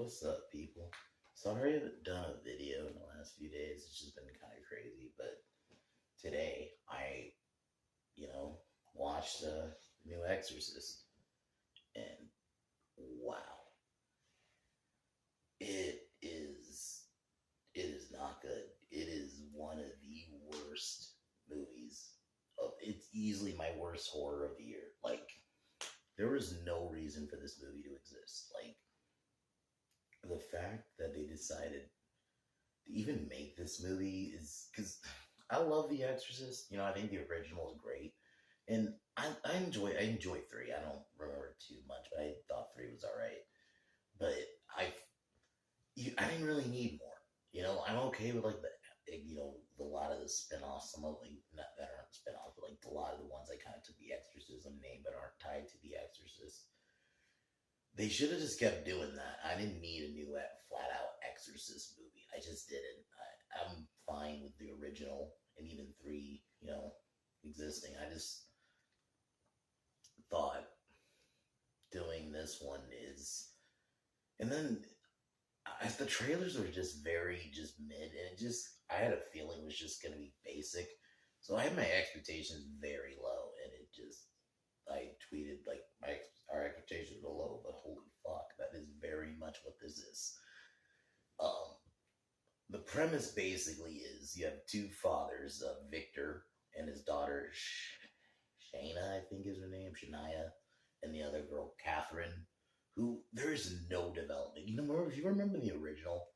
What's up, people? Sorry I haven't done a video in the last few days. It's just been kind of crazy, but today I watched the new Exorcist, and wow, it is it is not good. It is one of the worst movies. It's easily my worst horror of the year. Like, there was no reason for this movie to exist. Like, the fact that they decided to even make this movie is because I love The Exorcist. I think the original is great, and I enjoy three. I don't remember too much, but I thought three was all right. But I I didn't really need more. I'm okay with like the lot of the spin-offs, some of like not that aren't spin-offs, but like a lot of the ones that kind of took the Exorcism name but aren't tied to the Exorcist. They should have just kept doing that. I didn't need a new flat out Exorcist movie. I just didn't. I'm fine with the original and even three, existing. I just thought doing this one is, and then the trailers were just very just mid, and I had a feeling it was just gonna be basic, so I had my expectations very low, and I tweeted like our expectations were low, but holy fuck, that is very much what this is. Um, the premise basically is you have two fathers, Victor and his daughter Shana, I think is her name, Shania, and the other girl Catherine, who there is no development. If you remember the original,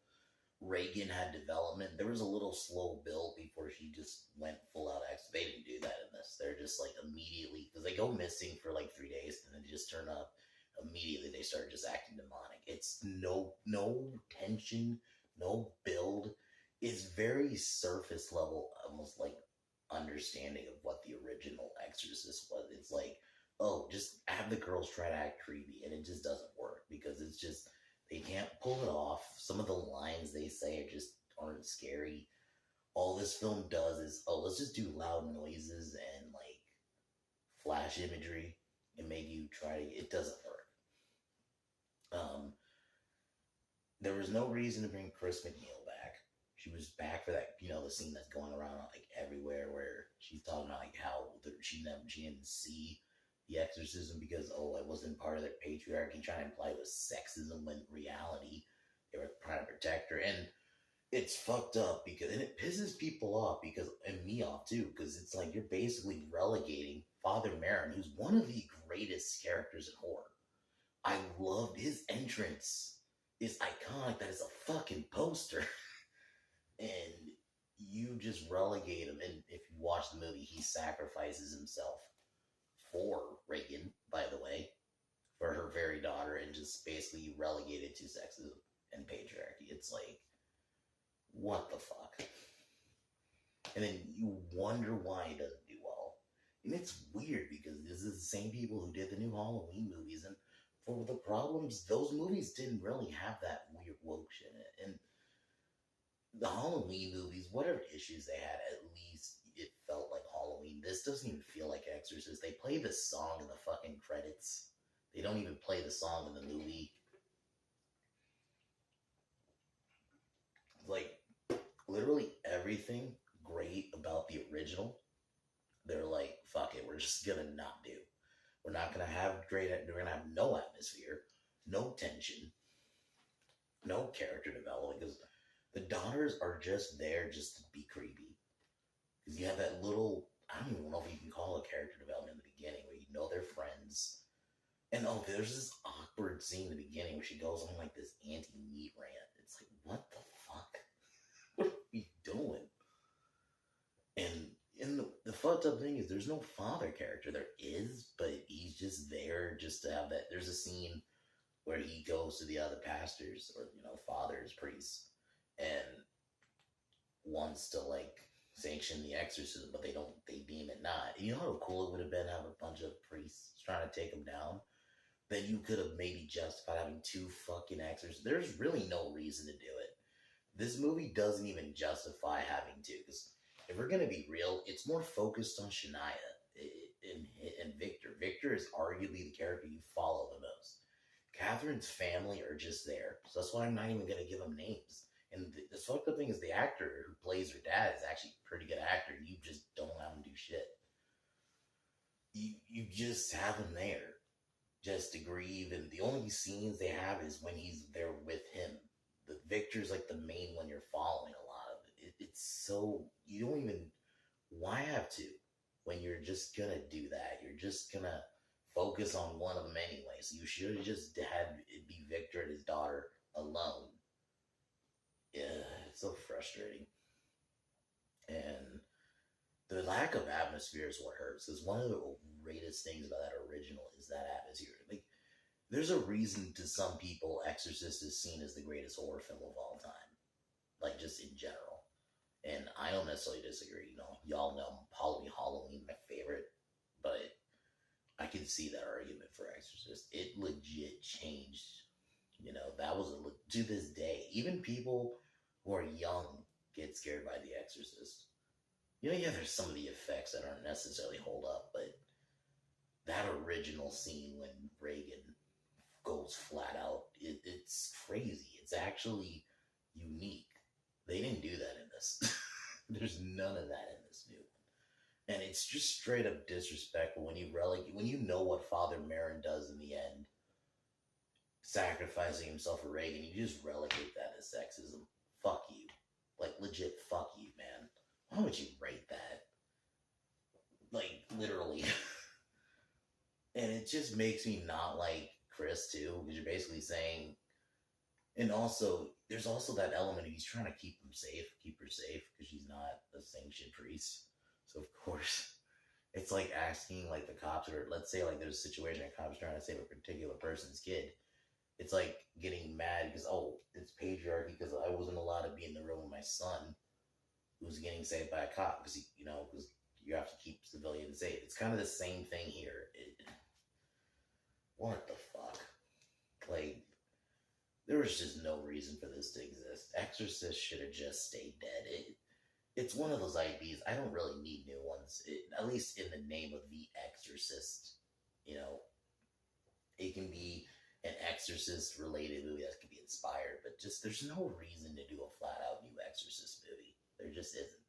Reagan had development. There was a little slow build before she just went full out X. They didn't do that in this. They're just like immediately, because they go missing for like 3 days and then they just turn up. Immediately they start just acting demonic. It's no tension, no build. It's very surface level, almost like understanding of what the original Exorcist was. It's like, oh, just have the girls try to act creepy, and it just doesn't work because it's just they can't pull it off. Some of the lines they say aren't scary. All this film does is, oh, let's just do loud noises and like flash imagery and make you try to. It doesn't work. There was no reason to bring Chris McNeil back. She was back for that, the scene that's going around like everywhere where she's talking about like how she didn't see the exorcism because it wasn't part of their patriarchy, trying to imply it was sexism when in reality they were trying to protect her. And it's fucked up and it pisses people off and me off too, because it's like you're basically relegating Father Merrin, who's one of the greatest characters in horror. I loved his entrance. Is iconic. That is a fucking poster. And you just relegate him. And if you watch the movie, he sacrifices himself for Reagan, by the way, for her very daughter, and just basically relegated to sexism and patriarchy. It's like, what the fuck? And then you wonder why he doesn't do well. And it's weird because this is the same people who did the new Halloween movies, and for the problems, those movies didn't really have that weird woke shit in it. And the Halloween movies, whatever issues they had, at least it felt like Halloween. This doesn't even feel like Exorcist. They play the song in the fucking credits. They don't even play the song in the movie. Like, literally everything great about the original, they're like, fuck it, we're just gonna not do. We're not gonna have we're gonna have no atmosphere, no tension, no character development, because the daughters are just there just to be creepy. Because you have that little, I don't even know if you can call it character development in the beginning, where you know they're friends. And there's this awkward scene in the beginning where she goes on like this anti-meat rant. It's like, what the fuck? What are we doing? And the fucked up thing is there's no father character. There is, but he's just there just to have that. There's a scene where he goes to the other pastors or, fathers, priests, and wants to like sanction the exorcism, but they deem it not. You know how cool it would have been to have a bunch of priests trying to take him down? Then you could have maybe justified having two fucking exorcists. There's really no reason to do it. This movie doesn't even justify having to, because if we're going to be real, it's more focused on Shania and Victor. Victor is arguably the character you follow the most, Catherine's family are just there. So that's why I'm not even going to give them names. And the fucked up thing is the actor who plays her dad is actually a pretty good actor. You just don't have him do shit. You just have him there just to grieve, and the only scenes they have is when he's there with him. The Victor's like the main one you're following a lot of. It's so you don't even why have to when you're just gonna do that. You're just gonna focus on one of them anyway. So you should have just had it be Victor and his daughter alone. Yeah, it's so frustrating. And the lack of atmosphere is what hurts. Because one of the greatest things about that original is that atmosphere. Like, there's a reason to some people, Exorcist is seen as the greatest horror film of all time. Like, just in general. And I don't necessarily disagree. You know, y'all know probably Halloween my favorite, but I can see that argument for Exorcist. It legit changed. You know, that was to this day. Even people who are young get scared by The Exorcist. You know, yeah, there's some of the effects that aren't necessarily hold up, but that original scene when Reagan goes flat out, it's crazy. It's actually unique. They didn't do that in this. There's none of that in this new one. And it's just straight up disrespectful when you know what Father Merrin does in the end, sacrificing himself for Reagan, you just relegate that as sexism. Fuck you. Like, legit, fuck you, man. Why would you rate that? Like, literally. And it just makes me not like Chris, too, because you're basically saying... And also, there's also that element of he's trying to keep her safe, because she's not a sanctioned priest. So, of course, it's like asking, like, the cops, or let's say, like, there's a situation where a cop's trying to save a particular person's kid. It's like getting mad because, oh, it's patriarchy because I wasn't allowed to be in the room with my son who's getting saved by a cop because, because you have to keep civilians safe. It's kind of the same thing here. What the fuck? Like, there was just no reason for this to exist. Exorcist should have just stayed dead. It's one of those IPs. I don't really need new ones, at least in the name of The Exorcist. You know, it can be an Exorcist related movie that could be inspired, but just there's no reason to do a flat out new Exorcist movie. There just isn't.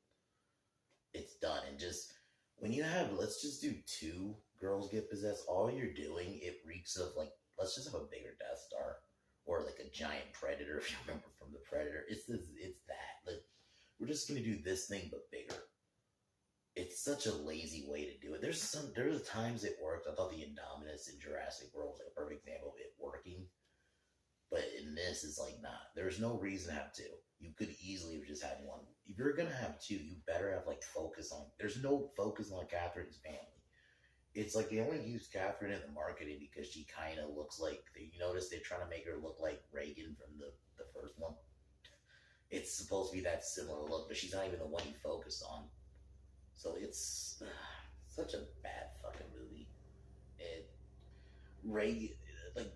It's done. And just when you have, let's just do 2 girls get possessed, all you're doing, it reeks of like, let's just have a bigger Death Star or like a giant predator, if you remember from the Predator. It's that. Like, we're just gonna do this thing but bigger. It's such a lazy way to do it. There's times it worked. I thought the Indominus in Jurassic World was like a perfect example of it working. But in this, it's like, nah, there's no reason to have 2. You could easily have just had 1. If you're going to have 2, you better have, like, focus on... There's no focus on Catherine's family. It's like they only use Catherine in the marketing because she kind of looks like... You notice they're trying to make her look like Reagan from the first one? It's supposed to be that similar look, but she's not even the one you focus on. So it's such a bad fucking movie. Reagan... Like...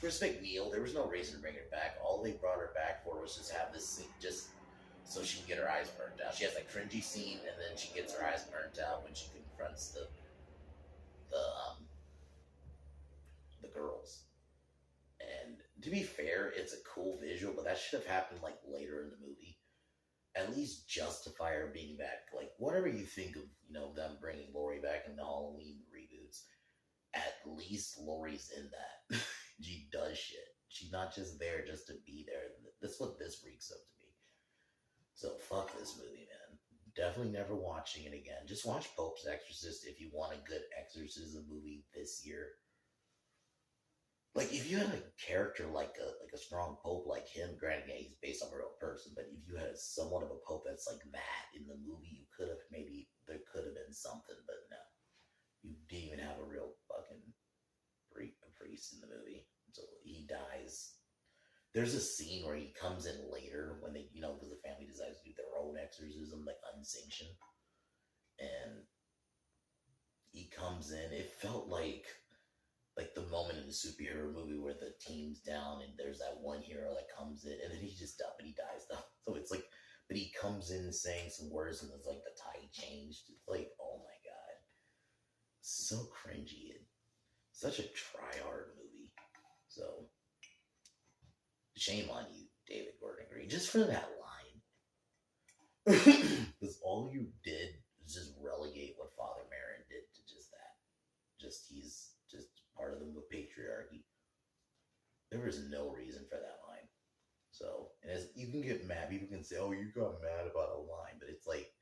Chris McNeil, there was no reason to bring her back. All they brought her back for was just have this scene, just so she can get her eyes burnt out. She has a cringy scene, and then she gets her eyes burnt out when she confronts the girls. And to be fair, it's a cool visual, but that should have happened like later in the movie. At least justify her being back. Like, whatever you think of, them bringing Laurie back in the Halloween reboots, at least Laurie's in that. She does shit. She's not just there just to be there. That's what this reeks of to me. So fuck this movie, man. Definitely never watching it again. Just watch Pope's Exorcist if you want a good exorcism movie this year. Like, if you had a character like a strong Pope like him, granted, yeah, he's based on a real person, but if you had somewhat of a Pope that's like that in the movie, there could have been something, but no. You didn't even have a real fucking priest in the movie. So he dies. There's a scene where he comes in later when they, because the family decides to do their own exorcism, like unsanctioned. And he comes in. It felt like the moment in the superhero movie where the team's down and there's that one hero that comes in and then he just dies, but he dies though. So it's like, but he comes in saying some words and it's like the tide changed. It's like, oh my God. So cringy. Such a try-hard movie. So shame on you, David Gordon Green, just for that line. Because all you did was just relegate what Father Merrin did to just that. Just he's just part of the patriarchy. There was no reason for that line. So, and as you can get mad, people can say, "Oh, you got mad about a line," but it's like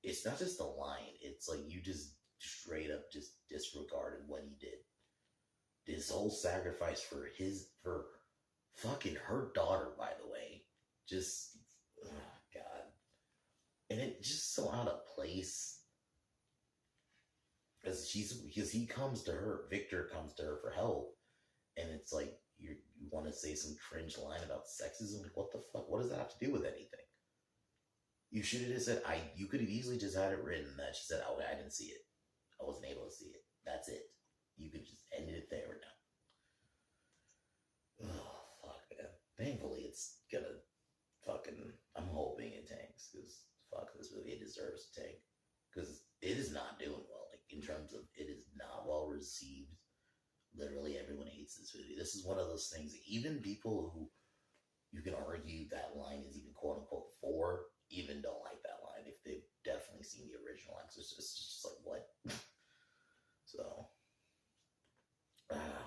it's not just a line. It's like you just straight up just disregarded what he did. His whole sacrifice for fucking her daughter, by the way. Just oh God. And it just so out of place. Because he comes to her, Victor comes to her for help, and it's like you want to say some cringe line about sexism. Like, what the fuck? What does that have to do with anything? You should have just said you could have easily just had it written that she said, "Oh, I didn't see it. I wasn't able to see it. That's it." You could just end it there now. Oh fuck, man. Thankfully, it's gonna fucking. I'm hoping it tanks because fuck this movie. It deserves to tank because it is not doing well. Like in terms of it is not well received. Literally, everyone hates this movie. This is one of those things that even people who you can argue that line is even quote unquote for even don't like that line if they've definitely seen the original Exorcist. It's just like what. So,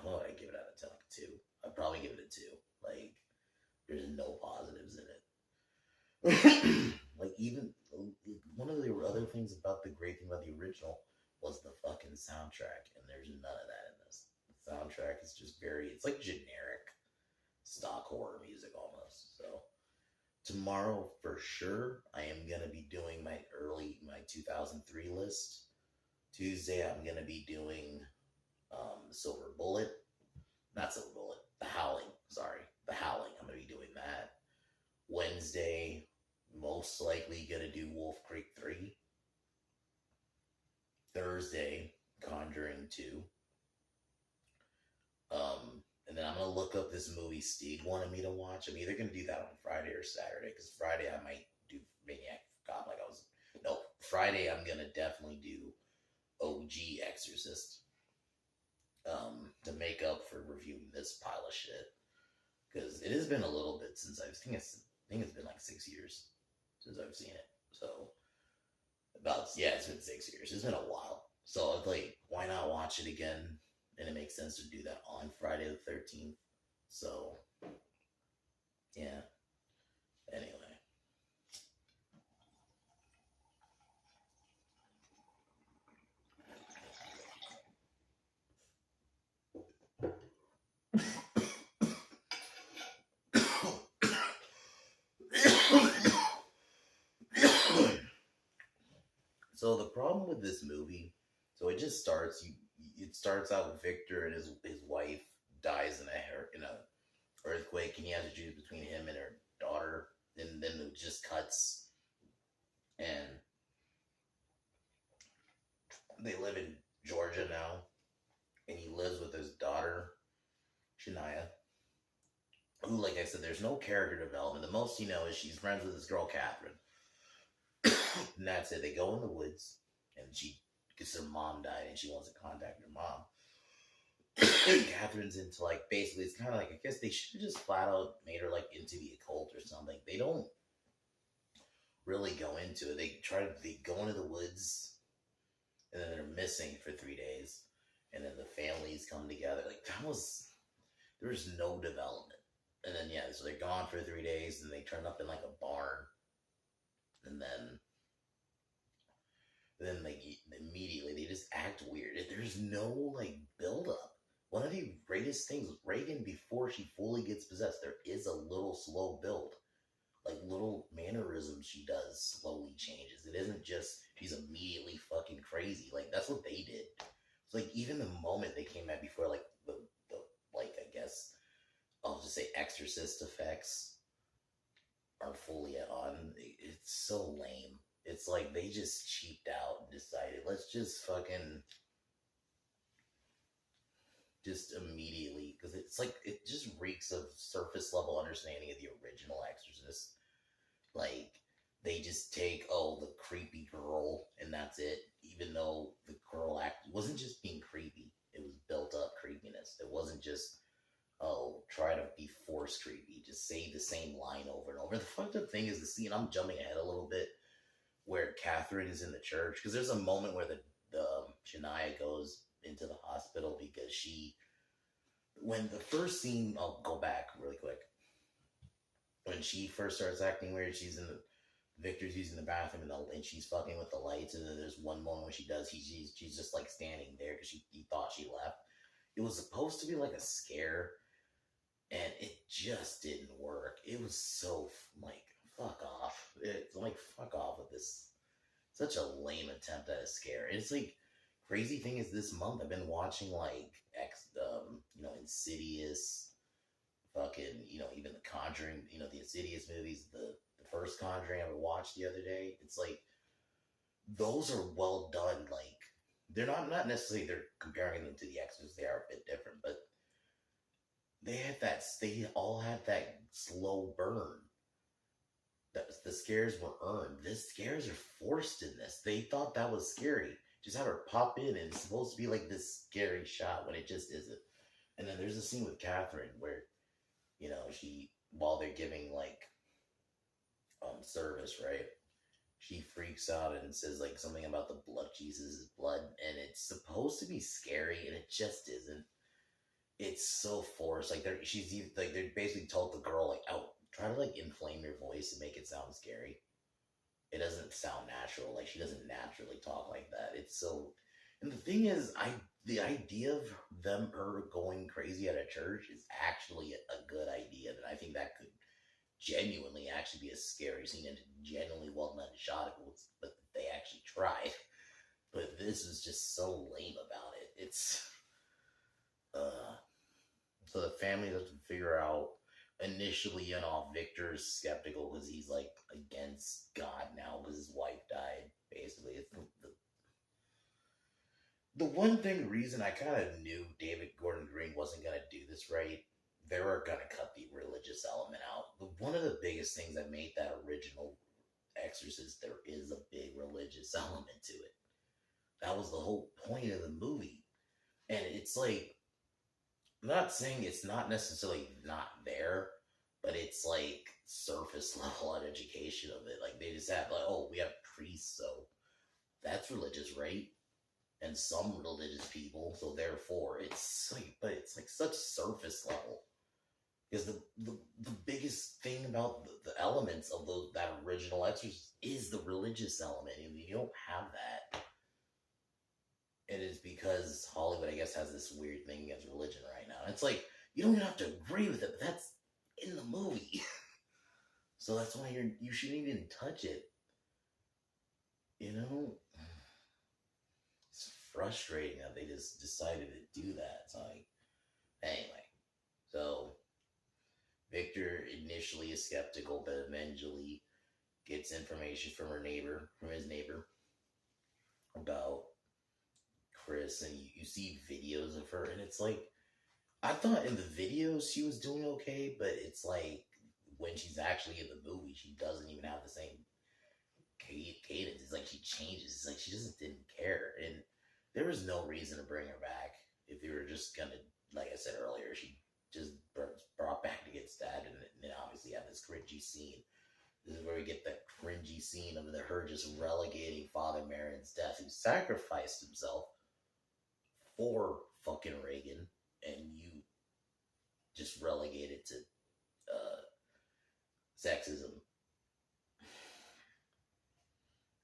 what would I give it out of 10? Like a 2. I'd probably give it a 2. Like, there's no positives in it. Like, even one of the other things about the great thing about the original was the fucking soundtrack, and there's none of that in this. The soundtrack is just it's like generic stock horror music almost. So, tomorrow for sure, I am going to be doing my 2003 list. Tuesday, I'm going to be doing Silver Bullet. Not Silver Bullet. The Howling. Sorry. The Howling. I'm going to be doing that. Wednesday, most likely going to do Wolf Creek 3. Thursday, Conjuring 2. And then I'm going to look up this movie Steve wanted me to watch. I'm either going to do that on Friday or Saturday. Because Friday, I might do Maniac Cop like I was... No, Friday, I'm going to definitely do OG Exorcist to make up for reviewing this pile of shit, because it has been a little bit since I think it's been like 6 years since I've seen it. So it's been 6 years. It's been a while. So it's like, why not watch it again? And it makes sense to do that on Friday the 13th. So yeah. Anyway. So the problem with this movie, so it just starts. It starts out with Victor and his wife dies in a earthquake, and he has to choose between him and her daughter. And then it just cuts, and they live in Georgia now, and he lives with his daughter, Shania, who, like I said, there's no character development. The most you know is she's friends with this girl, Catherine. And that's it. They go in the woods, and because her mom died, and she wants to contact her mom. Catherine's into like, basically, it's kind of like, I guess they should have just flat out made her like into the occult or something. They don't really go into it. They go into the woods, and then they're missing for 3 days, and then the families come together. Like there's no development. And then so they're gone for 3 days, and they turn up in like a barn, and then like immediately they just act weird. There's no like build up. One of the greatest things, Reagan, before she fully gets possessed, there is a little slow build. Like little mannerisms she does slowly changes. It isn't just she's immediately fucking crazy. Like that's what they did. It's like even the moment they came out before like the like I guess I'll just say exorcist effects are fully on. It's so lame. It's like they just cheaped out and decided, let's just fucking just immediately, because it's like, it just reeks of surface level understanding of the original Exorcist. Like, they just take, the creepy girl, and that's it. Even though the girl wasn't just being creepy, it was built up creepiness. It wasn't just, force creepy. Just say the same line over and over. The fucked up thing is the scene. I'm jumping ahead a little bit, where Catherine is in the church, because there's a moment where the Shania goes into the hospital because when the first scene, I'll go back really quick. When she first starts acting weird, Victor's using the bathroom and she's fucking with the lights, and then there's one moment when she's just like standing there because he thought she left. It was supposed to be like a scare, and it just didn't work. It was so like fuck off. It's like fuck off with this. Such a lame attempt at a scare. And it's like crazy thing is this month I've been watching like Insidious, fucking even The Conjuring, the Insidious movies, the first Conjuring I watched the other day. It's like those are well done. Like they're not necessarily they're comparing them to The Exorcist. They are a bit different, but they all had that slow burn. The scares were earned. The scares are forced in this. They thought that was scary. Just have her pop in, and it's supposed to be like this scary shot when it just isn't. And then there's a scene with Catherine where, while they're giving like service, right? She freaks out and says like something about the blood, Jesus' blood, and it's supposed to be scary, and it just isn't. It's so forced. Like they're basically told the girl like, "Oh, try to like inflame your voice and make it sound scary." It doesn't sound natural. Like she doesn't naturally talk like that. It's so. And the thing is, the idea of her going crazy at a church is actually a good idea. That I think that could genuinely actually be a scary scene and genuinely well done shot. But they actually tried. But this is just so lame about it. It's so the family has to figure out. Initially, Victor's skeptical because he's like against God now because his wife died. Basically, it's the one reason I kind of knew David Gordon Green wasn't gonna do this right. They were gonna cut the religious element out. One of the biggest things that made that original Exorcist, there is a big religious element to it. That was the whole point of the movie, and it's like. I'm not saying it's not necessarily not there, but it's like surface level education of it. Like they just have like, oh, we have priests, so that's religious, right? And some religious people, so therefore it's like such surface level. Because the biggest thing about the elements of that original Exorcist is the religious element, and you don't have that. It is because Hollywood, I guess, has this weird thing against religion right now. And it's like, you don't even have to agree with it, but that's in the movie. So that's why you shouldn't even touch it. It's frustrating that they just decided to do that. It's like, anyway. So, Victor initially is skeptical, but eventually gets information from his neighbor, about Chris, and you see videos of her, and it's like, I thought in the videos she was doing okay, but it's like when she's actually in the movie, she doesn't even have the same cadence. It's like she changes. It's like she didn't care, and there was no reason to bring her back if they were just gonna, like I said earlier, she just brought back to get stabbed, and then obviously have this cringy scene. This is where we get that cringy scene of her just relegating Father Merrin's death, who sacrificed himself for fucking Reagan, and you just relegate it to sexism.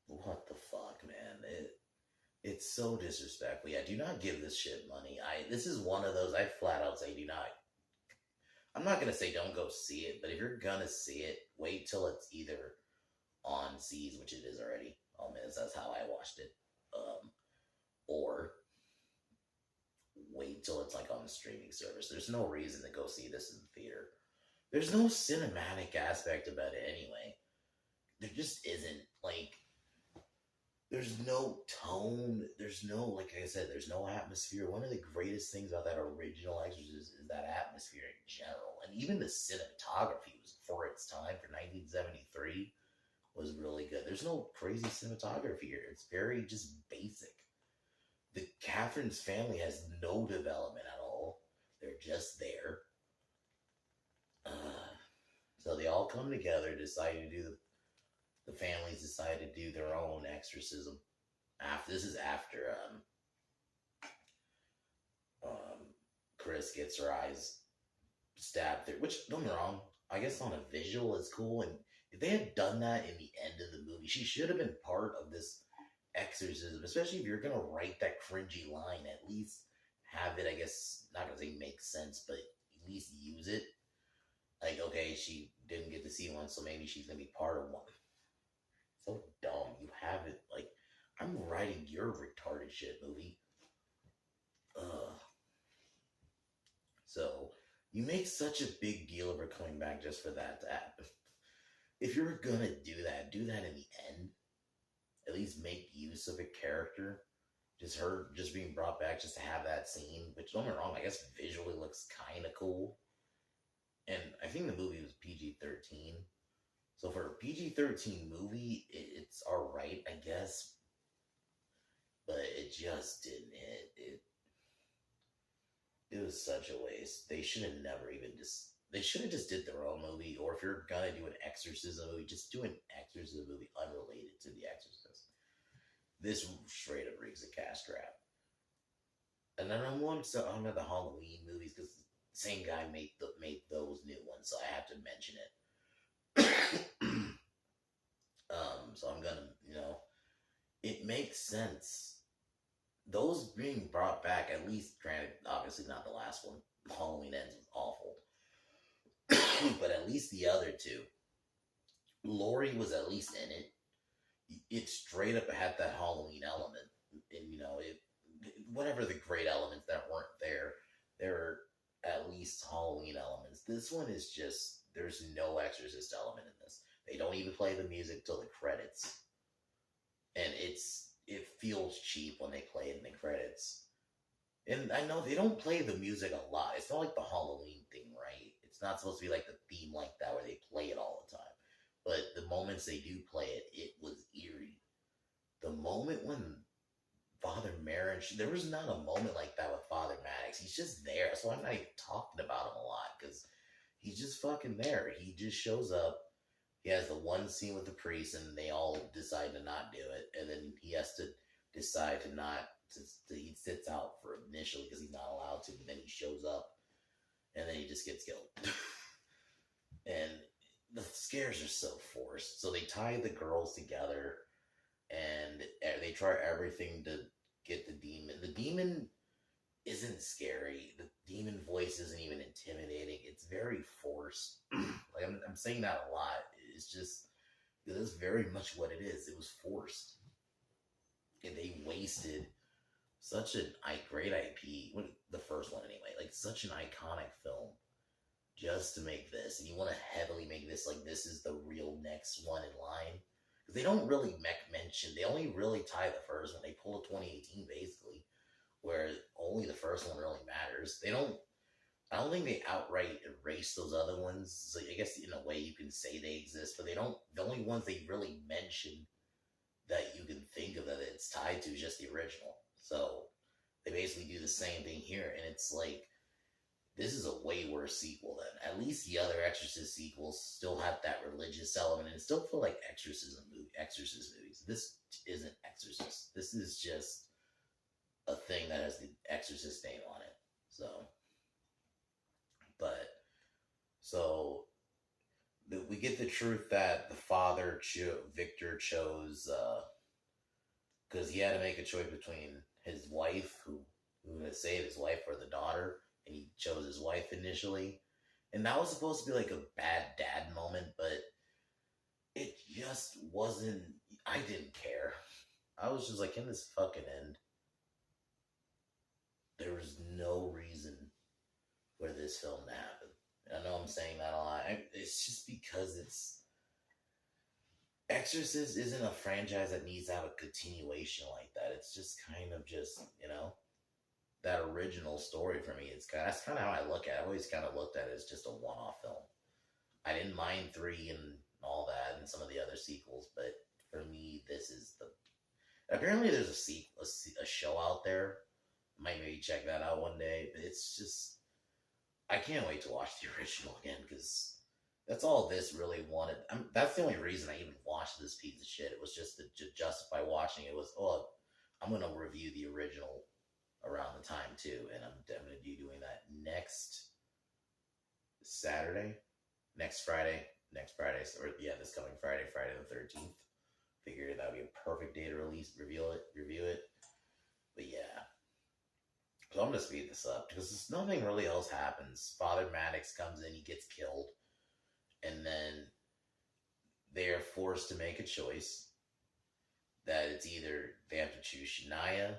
What the fuck, man? It's so disrespectful. Yeah, do not give this shit money. This is one of those I flat out say do not. I'm not gonna say don't go see it, but if you're gonna see it, wait till it's either on C's, which it is already. Oh man, that's how I watched it. Or wait till it's like on the streaming service. There's no reason to go see this in the theater. There's no cinematic aspect about it anyway. There just isn't. Like, there's no tone. There's no, like I said, there's no atmosphere. One of the greatest things about that original Exorcist is that atmosphere in general. And even the cinematography was, for its time, for 1973, was really good. There's no crazy cinematography here. It's very just basic. The Catherine's family has no development at all. They're just there. So they all come together, decide to do the families decide to do their own exorcism. After this is after um, Chris gets her eyes stabbed through. Which don't get me wrong, I guess on a visual is cool. And if they had done that in the end of the movie, she should have been part of this exorcism. Especially if you're gonna write that cringy line, at least have it. I guess not gonna say make sense, but at least use it. Like, okay, she didn't get to see one, so maybe she's gonna be part of one. So dumb. You have it like I'm writing your retarded shit movie. Ugh. So you make such a big deal of her coming back just for that to happen. If you're gonna do that in the end. At least make use of a character. Just her just being brought back just to have that scene, which don't get me wrong, I guess visually looks kinda cool. And I think the movie was PG-13. So for a PG-13 movie, it's alright, I guess. But it just didn't hit. It was such a waste. They should have never even just. They should have just did their own movie, or if you're gonna do an exorcism movie, just do an exorcism movie unrelated to the Exorcist. This straight up reeks a cash grab. And then I'm on so I'm at the Halloween movies because the same guy made those new ones, so I have to mention it. So I'm gonna, it makes sense. Those being brought back, at least, granted, obviously not the last one. Halloween Ends was awful. But at least the other two. Lori was at least in it. It straight up had that Halloween element. And, whatever the great elements that weren't there, there were at least Halloween elements. This one is just, there's no Exorcist element in this. They don't even play the music till the credits. And it feels cheap when they play it in the credits. And I know they don't play the music a lot. It's not like the Halloween thing, right? It's not supposed to be like the theme like that where they play it all the time. But the moments they do play it, it was eerie. The moment when Father Merrin, there was not a moment like that with Father Maddox. He's just there. So I'm not even talking about him a lot because he's just fucking there. He just shows up. He has the one scene with the priest and they all decide to not do it. And then he has to decide to not, he sits out for initially because he's not allowed to. But then he shows up and then he just gets killed. And the scares are so forced. So they tie the girls together and they try everything to get the demon. The demon isn't scary. The demon voice isn't even intimidating. It's very forced. Like I'm saying that a lot. It's just, that's very much what it is. It was forced. And they wasted such a great IP. The first one anyway. Like such an iconic film. Just to make this. And you want to heavily make this like this is the real next one in line. Because they don't really mention. They only really tie the first one. They pull a 2018 basically. Where only the first one really matters. I don't think they outright erase those other ones. So I guess in a way you can say they exist, but they don't. The only ones they really mention that you can think of that it's tied to is just the original. So they basically do the same thing here, and it's like this is a way worse sequel than at least the other Exorcist sequels still have that religious element and still feel like Exorcist movies. This isn't Exorcist. This is just a thing that has the Exorcist name on it. So we get the truth that the father, Victor, chose, because he had to make a choice between his wife, who would save his wife, or the daughter, and he chose his wife initially. And that was supposed to be like a bad dad moment, but it just wasn't. I didn't care. I was just like, can this fucking end? There was no reason for this film to happen. I know I'm saying that a lot. It's just because Exorcist isn't a franchise that needs to have a continuation like that. It's just kind of just, that original story for me. That's kind of how I look at it. I've always kind of looked at it as just a one-off film. I didn't mind 3 and all that and some of the other sequels, but for me, this is apparently there's a show out there. Might maybe check that out one day, but it's just, I can't wait to watch the original again because that's all this really wanted. That's the only reason I even watched this piece of shit. It was just to justify watching it. Was, oh, I'm gonna review the original around the time too, and I'm gonna be doing that next Saturday, next Friday, or yeah, this coming Friday, Friday the 13th. Figured that would be a perfect day to review it. But yeah, so I'm gonna speed this up because nothing really else happens. Father Maddox comes in, he gets killed, and then they are forced to make a choice that it's either they have to choose Shania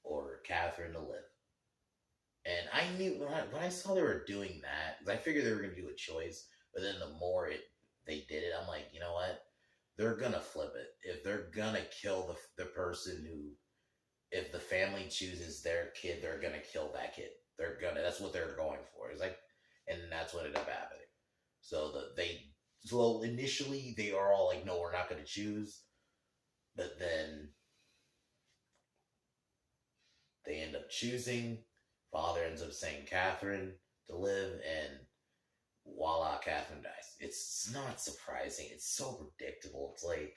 or Catherine to live. And I knew when I saw they were doing that, because I figured they were going to do a choice, but then the more they did it, I'm like, you know what? They're gonna flip it. If they're gonna kill the person who, if the family chooses their kid, they're gonna kill that kid. That's what they're going for. It's like, and that's what ended up happening. So initially they are all like, no, we're not gonna choose, but then they end up choosing. Father ends up saying Catherine to live, and voila, Catherine dies. It's not surprising. It's so predictable. It's like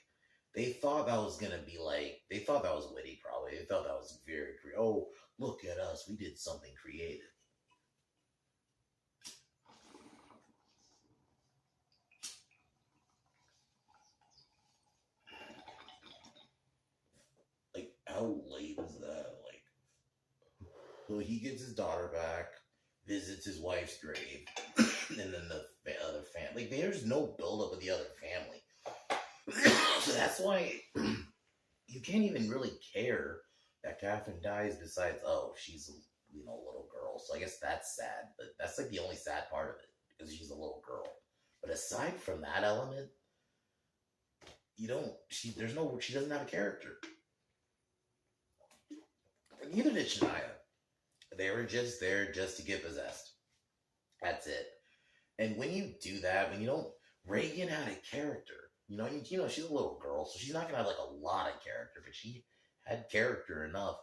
they thought that was gonna be like, they thought that was witty. Probably they thought that was very oh, look at us, we did something creative. Like, how late is that? Like, so he gets his daughter back, visits his wife's grave, and then the other family. Like, there's no buildup with the other family. So that's why you can't even really care that Catherine dies. Besides, oh, she's a little girl. So I guess that's sad. But that's like the only sad part of it because she's a little girl. But aside from that element, you don't. She doesn't have a character. Neither did Shania. They were just there just to get possessed. That's it. And when you do that, when you don't, Reagan had a character. She's a little girl, so she's not gonna have like a lot of character, but she had character enough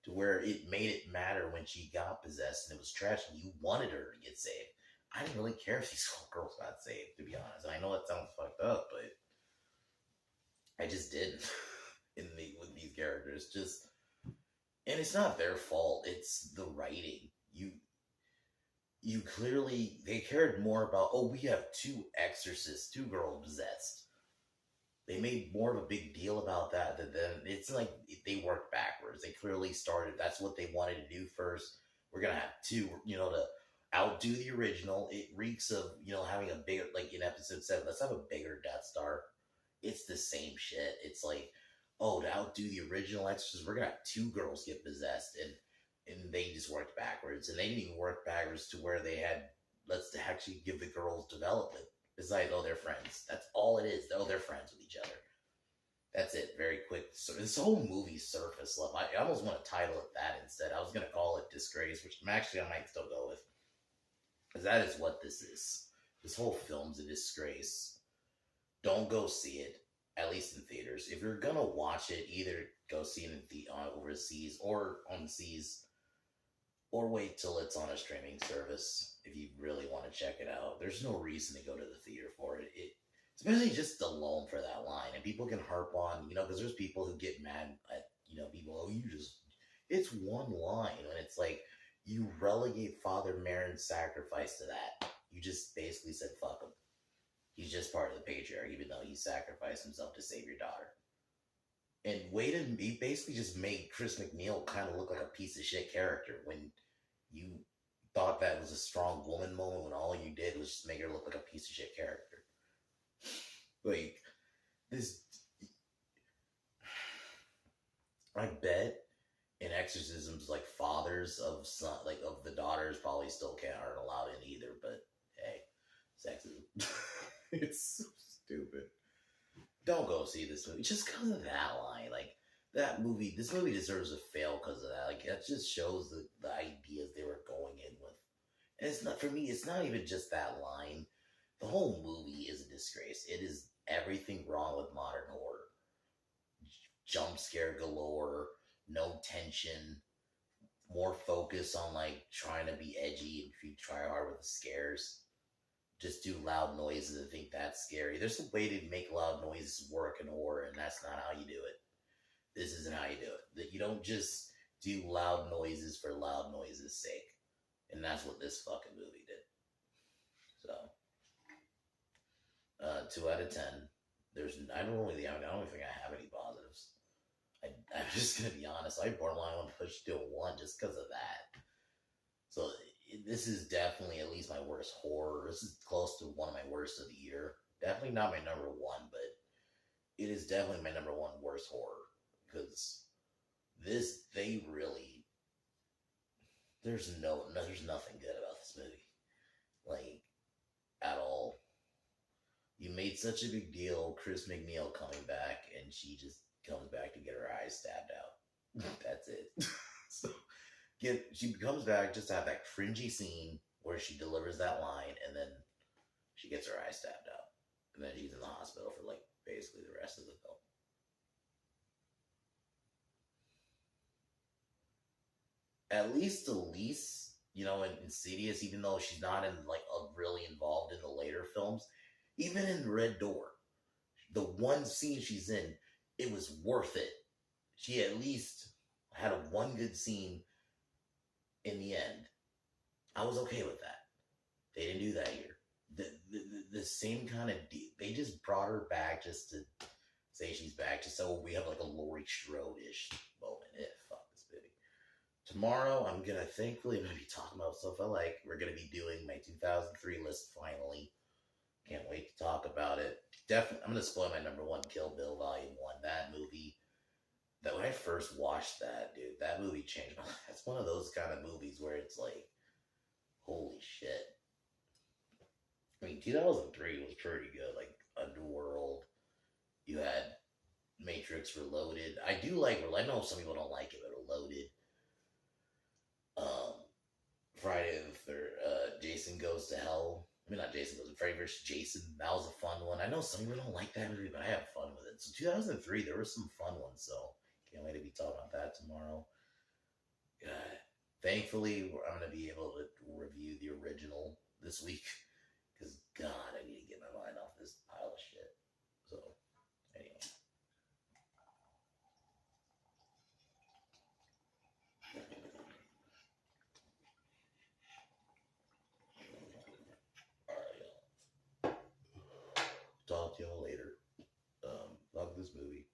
to where it made it matter when she got possessed and it was tragic. You wanted her to get saved. I didn't really care if these little girls got saved, to be honest. And I know that sounds fucked up, but I just didn't with these characters. And it's not their fault. It's the writing. You clearly, they cared more about, oh, we have two exorcists, two girls possessed. They made more of a big deal about that than it's like they worked backwards. They clearly started, that's what they wanted to do first. We're going to have two, to outdo the original. It reeks of, having a bigger, like in episode 7, let's have a bigger Death Star. It's the same shit. It's like, oh, to outdo the original Exorcist, we're going to have two girls get possessed. And they just worked backwards. And they didn't even work backwards to where they had, let's actually give the girls development. Besides, oh, they're friends. That's all it is. Oh, they're friends with each other. That's it. Very quick. So this whole movie surface level. I almost want to title it that instead. I was going to call it Disgrace, which I might still go with. Because that is what this is. This whole film's a disgrace. Don't go see it, at least in theaters. If you're going to watch it, either go see it overseas or on the seas, or wait till it's on a streaming service if you really want to check it out. There's no reason to go to the theater for it. Especially just alone for that line. And people can harp on, because there's people who get mad at, people, oh, it's one line. And it's like, you relegate Father Marin's sacrifice to that. You just basically said, fuck him. He's just part of the patriarch, even though he sacrificed himself to save your daughter. And he basically just made Chris McNeil kind of look like a piece of shit character when you thought that was a strong woman moment when all you did was just make her look like a piece of shit character. Like, this, I bet in exorcisms, like fathers of the daughters probably still aren't allowed in either, but hey, sexism. It's so stupid. Don't go see this movie just because of that line. Like, this movie deserves a fail because of that. Like, that just shows the ideas they were going in with. And it's not, for me, it's not even just that line. The whole movie is a disgrace. It is everything wrong with modern horror. Jump scare galore, no tension, more focus on like trying to be edgy and if you try hard with the scares. Just do loud noises and think that's scary. There's a way to make loud noises work in horror, and that's not how you do it. This isn't how you do it. That you don't just do loud noises for loud noises' sake, and that's what this fucking movie did. So, 2 out of 10. I don't even think I have any positives. I'm just gonna be honest. I borderline want to push to a 1 just because of that. So this is definitely at least my worst horror. This is close to one of my worst of the year. Definitely not my number one, but it is definitely my number one worst horror because they really there's nothing good about this movie, like at all. You made such a big deal, Chris McNeil coming back, and she just comes back to get her eyes stabbed out. That's it. So she comes back just to have that cringy scene where she delivers that line, and then she gets her eyes stabbed out, and then she's in the hospital for like basically the rest of the film. At least Elise, in Insidious, even though she's not really involved in the later films, even in Red Door, the one scene she's in, it was worth it. She at least had a one good scene in the end. I was okay with that. They didn't do that here. The same kind of they just brought her back just to say she's back, just so we have like a Laurie Strode-ish moment. Fuck this movie. Tomorrow, I'm gonna be talking about stuff I like. We're gonna be doing my 2003 list finally. Can't wait to talk about it. Definitely, I'm gonna spoil my number one, Kill Bill Volume 1. That movie. That when I first watched that, dude, that movie changed my life. It's one of those kind of movies where it's like, holy shit. I mean, 2003 was pretty good. Like Underworld. You had Matrix Reloaded. I do like. I know some people don't like it, but Reloaded. Friday the 3rd. Jason Goes to Hell. I mean, not Jason Goes to Freddy vs. Jason. That was a fun one. I know some people don't like that movie, but I have fun with it. So 2003, there were some fun ones. So can't wait to be talking about that tomorrow. Thankfully, I'm going to be able to review the original this week. Because, God, I need to get my mind off this pile of shit. So, anyway. Alright, y'all. Talk to y'all later. Love this movie.